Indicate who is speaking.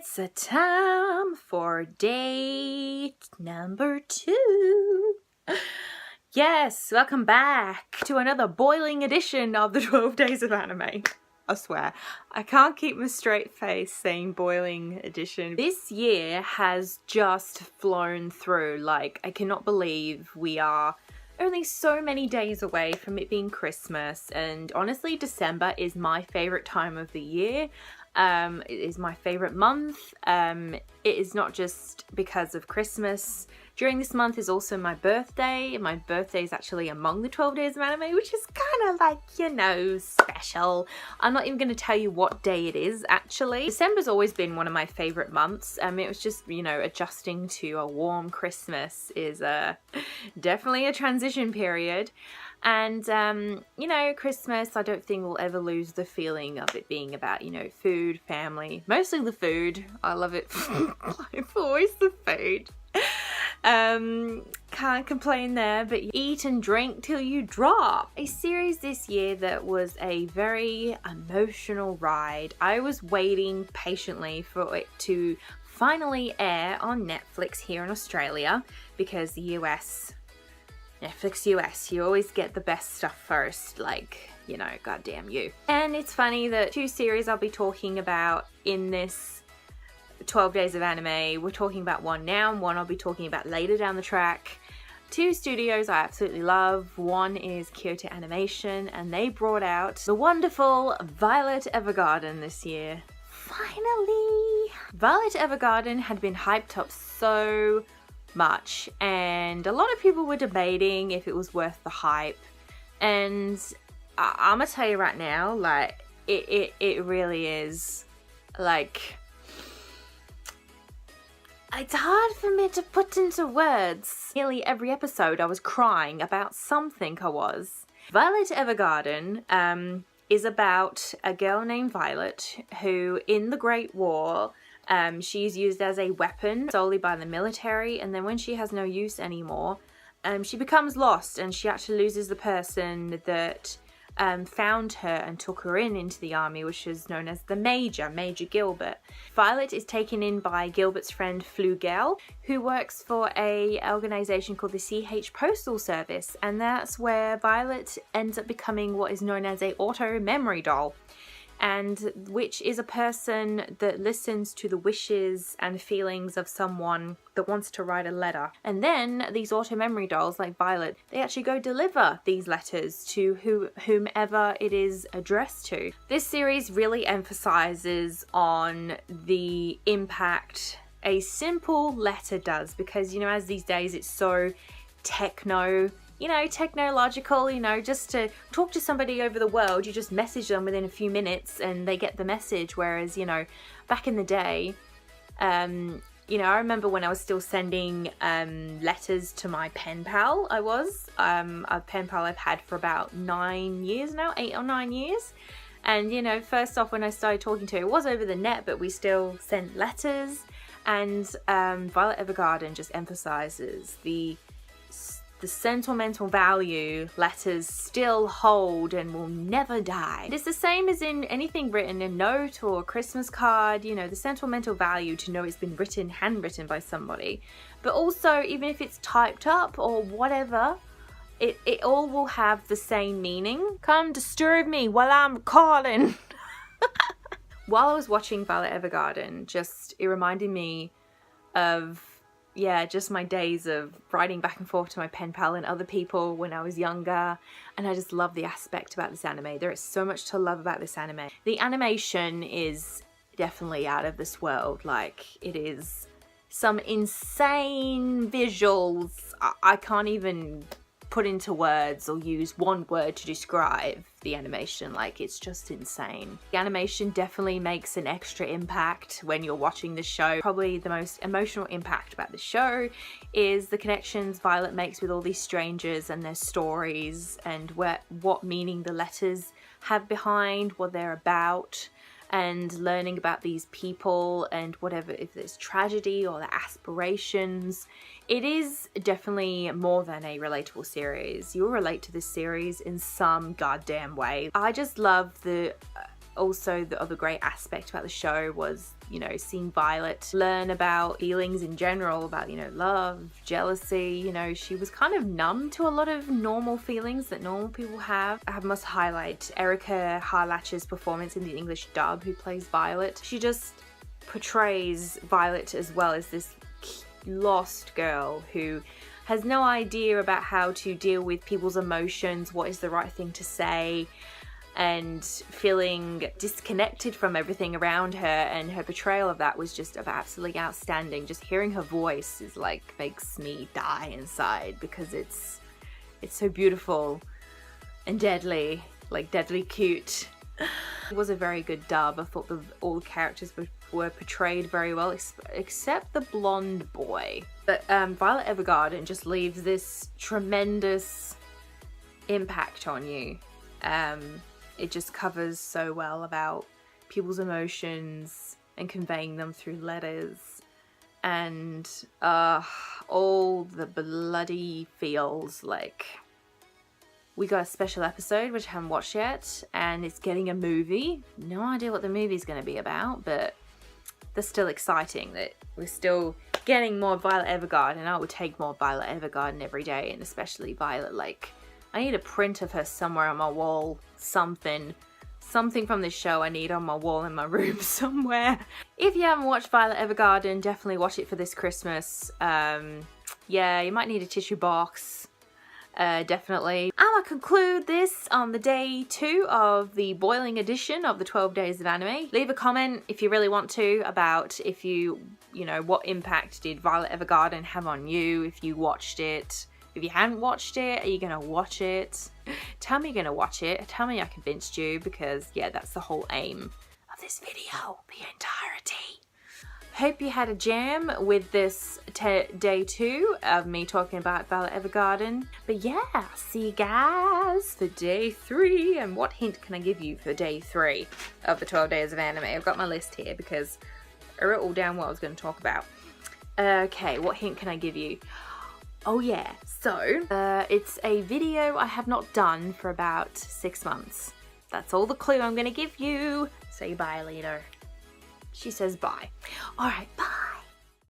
Speaker 1: It's a time for date number 2. Yes, welcome back to another boiling edition of the 12 Days of Anime. I swear, I can't keep my straight face saying boiling edition. This year has just flown through. Like, I cannot believe we are only so many days away from it being Christmas, and honestly, December is my favorite time of the year. It is my favorite month. It is not just because of Christmas. During this month is also my birthday. My birthday is actually among the 12 Days of Anime, which is kind of like, you know, special. I'm not even going to tell you what day it is, actually. December's always been one of my favorite months. It was just, you know, adjusting to a warm Christmas is definitely a transition period. And, you know, Christmas, I don't think we'll ever lose the feeling of it being about, you know, food, family, mostly the food. I love it. It's always the food. Can't complain there, but you eat and drink till you drop. A series this year that was a very emotional ride. I was waiting patiently for it to finally air on Netflix here in Australia, because the US, Netflix US, you always get the best stuff first, like, you know, goddamn you. And it's funny that 2 series I'll be talking about in this 12 Days of Anime, we're talking about one now and one I'll be talking about later down the track. 2 studios I absolutely love. One is Kyoto Animation, and they brought out the wonderful Violet Evergarden this year. Finally! Violet Evergarden had been hyped up so much, and a lot of people were debating if it was worth the hype, and I'm gonna tell you right now, like, it really is. Like, it's hard for me to put into words. Nearly every episode I was crying about something. Violet Evergarden is about a girl named Violet who, in the Great War, she's used as a weapon solely by the military, and then when she has no use anymore, she becomes lost, and she actually loses the person that found her and took her into the army, which is known as the Major Gilbert. Violet is taken in by Gilbert's friend Flugel, who works for a organization called the CH Postal Service, and that's where Violet ends up becoming what is known as a auto memory doll, and which is a person that listens to the wishes and feelings of someone that wants to write a letter. And then these auto memory dolls, like Violet, they actually go deliver these letters to whomever it is addressed to. This series really emphasizes on the impact a simple letter does, because, you know, as these days it's so technological, you know, just to talk to somebody over the world, you just message them within a few minutes and they get the message. Whereas, you know, back in the day, you know, I remember when I was still sending letters to my pen pal. A pen pal I've had for about 9 years now, 8 or 9 years. And, you know, first off, when I started talking to her, it was over the net, but we still sent letters. And Violet Evergarden just emphasizes the sentimental value letters still hold and will never die. It's the same as in anything written, a note or a Christmas card, you know, the sentimental value to know it's been written, handwritten by somebody. But also, even if it's typed up or whatever, it all will have the same meaning. Come disturb me while I'm calling. While I was watching Violet Evergarden, it reminded me of, yeah, just my days of writing back and forth to my pen pal and other people when I was younger. And I just love the aspect about this anime. There is so much to love about this anime. The animation is definitely out of this world. Like, it is some insane visuals. I can't even put into words or use one word to describe the animation. Like, it's just insane. The animation definitely makes an extra impact when you're watching the show. Probably the most emotional impact about the show is the connections Violet makes with all these strangers and their stories, and what meaning the letters have behind what they're about, and learning about these people and whatever, if there's tragedy or the aspirations. It is definitely more than a relatable series. You'll relate to this series in some goddamn way. I just love also the other great aspect about the show was, you know, seeing Violet learn about feelings in general, about, you know, love, jealousy. You know, she was kind of numb to a lot of normal feelings that normal people have. I must highlight Erica Harlatch's performance in the English dub, who plays Violet. She just portrays Violet as well as this lost girl who has no idea about how to deal with people's emotions, what is the right thing to say, and feeling disconnected from everything around her, and her portrayal of that was just absolutely outstanding. Just hearing her voice is like makes me die inside because it's so beautiful and deadly, like deadly cute. It was a very good dub. I thought all the characters were portrayed very well, except the blonde boy. But Violet Evergarden just leaves this tremendous impact on you. It just covers so well about people's emotions and conveying them through letters, and all the bloody feels. Like, we got a special episode which I haven't watched yet, and it's getting a movie. No idea what the movie's going to be about, but that's still exciting that we're still getting more Violet Evergarden. I would take more Violet Evergarden every day, and especially Violet. Like, I need a print of her somewhere on my wall. Something from this show I need on my wall in my room somewhere. If you haven't watched Violet Evergarden, definitely watch it for this Christmas. Yeah, you might need a tissue box. Definitely. I'm gonna conclude this on the day 2 of the boiling edition of the 12 Days of Anime. Leave a comment if you really want to about if you know, what impact did Violet Evergarden have on you, if you watched it. If you hadn't watched it, are you gonna watch it? Tell me you're gonna watch it. Tell me I convinced you, because yeah, that's the whole aim of this video, the entirety. Hope you had a jam with this day 2 of me talking about Violet Evergarden. But yeah, I'll see you guys for day 3. And what hint can I give you for day 3 of the 12 Days of Anime? I've got my list here because I wrote all down what I was going to talk about. Okay, what hint can I give you? Oh yeah, so it's a video I have not done for about 6 months. That's all the clue I'm going to give you. Say bye later. She says bye. Alright, bye.